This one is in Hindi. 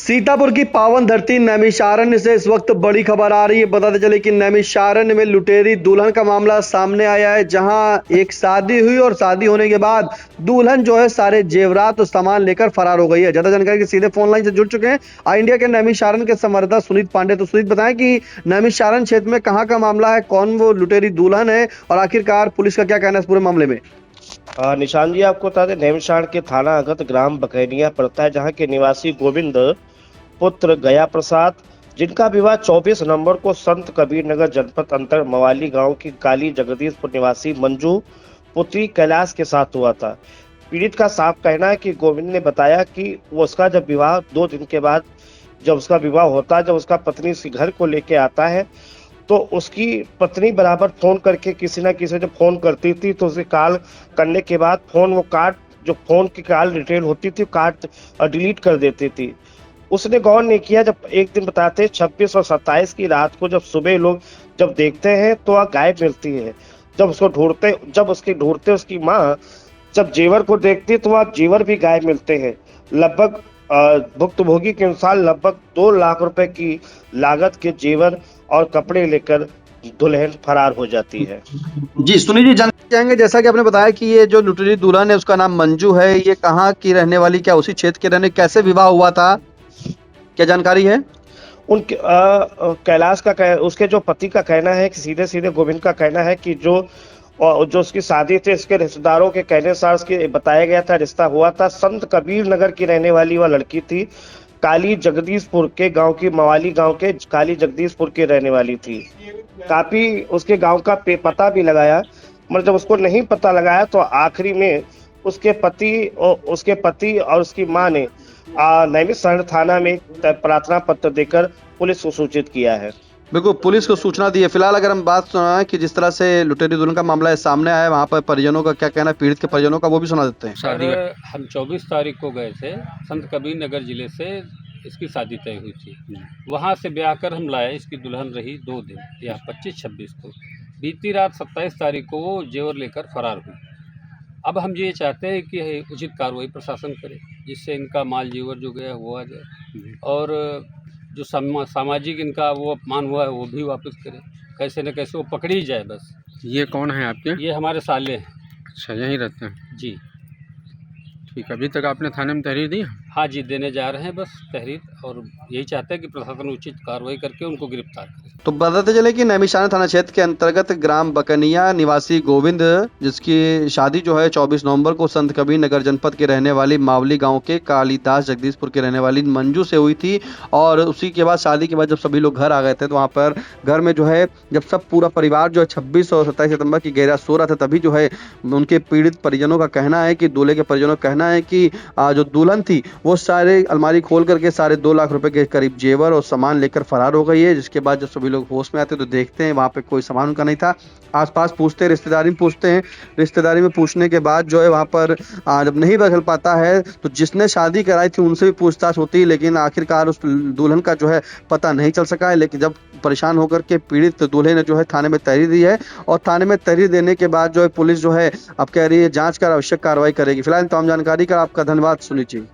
सीतापुर की पावन धरती नैमिषारण्य से इस वक्त बड़ी खबर आ रही है। बताते चले कि नैमिषारण्य में लुटेरी दुल्हन का मामला सामने आया है, जहां एक शादी हुई और शादी होने के बाद दुल्हन जो है सारे जेवरात और सामान लेकर फरार हो गई है। ज्यादा जानकारी के सीधे फोन लाइन से जुड़ चुके हैं आई इंडिया के नैमिषारण्य के संवाददाता सुनीत पांडे। तो सुनीत, बताएं कि नैमिषारण्य क्षेत्र में कहाँ का मामला है, कौन वो लुटेरी दुल्हन है और आखिरकार पुलिस का क्या कहना है इस पूरे मामले में? निशान जी, आपको बता दें, नैमिषारण्य के थाना अगत ग्राम बकैनिया पड़ता है, जहां के निवासी गोविंद पुत्र गया प्रसाद, जिनका विवाह 24 नवंबर को संत कबीर नगर जनपद अंतर मवाली गांव की काली जगदीशपुर निवासी मंजू पुत्री कैलाश के साथ हुआ था। पीड़ित का साफ कहना है कि गोविंद ने बताया कि वो उसका जब विवाह 2 दिन के बाद जब उसका विवाह होता है, जब उसका पत्नी उसके घर को लेके आता है, तो उसकी पत्नी बराबर फोन करके किसी ना किसी जब फोन करती थी तो उसे कॉल करने के बाद फोन वो काट, जो फोन की कॉल डिटेल होती थी काट और डिलीट कर देती थी। उसने गौर नहीं किया। जब एक दिन बताते 26 और 27 की रात को जब सुबह लोग जब देखते हैं तो वह गायब मिलती है। जब उसके ढूंढते उसकी माँ जब जेवर को देखती है तो वह जेवर भी गायब मिलते हैं। लगभग भुक्तभोगी के अनुसार लगभग 2 लाख रुपए की लागत के जेवर और कपड़े लेकर दुल्हन फरार हो जाती है। जी सुनील जी, जानना चाहेंगे, जैसा कि आपने बताया कि ये जो लुटेरी दुल्हन है उसका नाम मंजू है, ये कहाँ की रहने वाली, क्या उसी क्षेत्र के रहने, कैसे विवाह हुआ था, क्या जानकारी है? उनके कैलाश का उसके जो पति का कहना है कि सीधे सीधे गोविंद का कहना है कि जो उसकी शादी थी, इसके रिश्तेदारों के कहने से उसके बताया गया था, रिश्ता हुआ था। संत कबीर नगर की रहने वाली वह लड़की थी, काली जगदीशपुर के गांव की, मवाली गांव के काली जगदीशपुर की रहने वाली थी। काफी उसके गांव का पता भी लगाया, मगर जब उसको नहीं पता लगाया तो आखिरी में उसके पति और उसकी मां ने नैमिषारण्य थाना में प्रार्थना पत्र देकर पुलिस को सूचित किया है। बिल्कुल, पुलिस को सूचना दी है। फिलहाल अगर हम बात सुना कि जिस तरह से लुटेरी दुल्हन का मामला है सामने आया है, वहाँ पर परिजनों का क्या कहना है, पीड़ित के परिजनों का, वो भी सुना देते हैं। सर, हम 24 तारीख को गए थे, संत कबीर नगर जिले से इसकी शादी तय हुई थी। वहाँ से ब्याह कर हम लाए, इसकी दुल्हन रही 2 दिन, या 25-26 को। बीती रात 27 तारीख को वो जेवर लेकर फरार हुई। अब हम ये चाहते हैं कि उचित कार्रवाई प्रशासन करे, जिससे इनका माल जेवर जो गया वो आ जाए, और जो सामाजिक इनका वो अपमान हुआ है वो भी वापस करे। कैसे न कैसे वो पकड़ी जाए बस। ये कौन है आपके? ये हमारे साले हैं। अच्छा, यहीं रहते हैं? जी ठीक। अभी तक आपने थाने में तहरीर दी? हाँ जी, देने जा रहे हैं बस तहरीर, और यही चाहते हैं कि प्रशासन उचित कार्रवाई करके उनको गिरफ्तार करे। तो बताते चले कि नैमिषारण्य थाना क्षेत्र के अंतर्गत ग्राम बकनिया निवासी गोविंद, जिसकी शादी जो है 24 नवंबर को संत कबीर नगर जनपद के रहने वाली मावली गांव के कालीदास जगदीशपुर के रहने वाली मंजू से हुई थी। और उसी के बाद, शादी के बाद जब सभी लोग घर आ गए थे तो वहाँ पर घर में जो है जब सब पूरा परिवार जो है 26 और 27 सितंबर की गैर सो रहा था, तभी जो है उनके पीड़ित परिजनों का कहना है कि दूल्हे के परिजनों का कहना है कि जो दुल्हन थी वो सारे अलमारी खोल करके सारे 2 लाख रुपए के करीब जेवर और सामान लेकर फरार हो गई है। जिसके बाद जब सभी लोग होश में आते तो देखते हैं वहां पे कोई सामान उनका नहीं था। आसपास पूछते हैं, रिश्तेदारी में पूछते हैं। रिश्तेदारी में पूछने के बाद जो है वहां पर जब नहीं बदल पाता है तो जिसने शादी कराई थी उनसे भी पूछताछ होती है, लेकिन आखिरकार उस दुल्हन का जो है पता नहीं चल सका है। लेकिन जब परेशान होकर के पीड़ित दूल्हे ने जो है थाने में तहरीर दी है, और थाने में तहरीर देने के बाद जो है पुलिस जो है अब कह रही है जांच कर आवश्यक कार्रवाई करेगी। फिलहाल तमाम जानकारी का आपका धन्यवाद सुनील जी।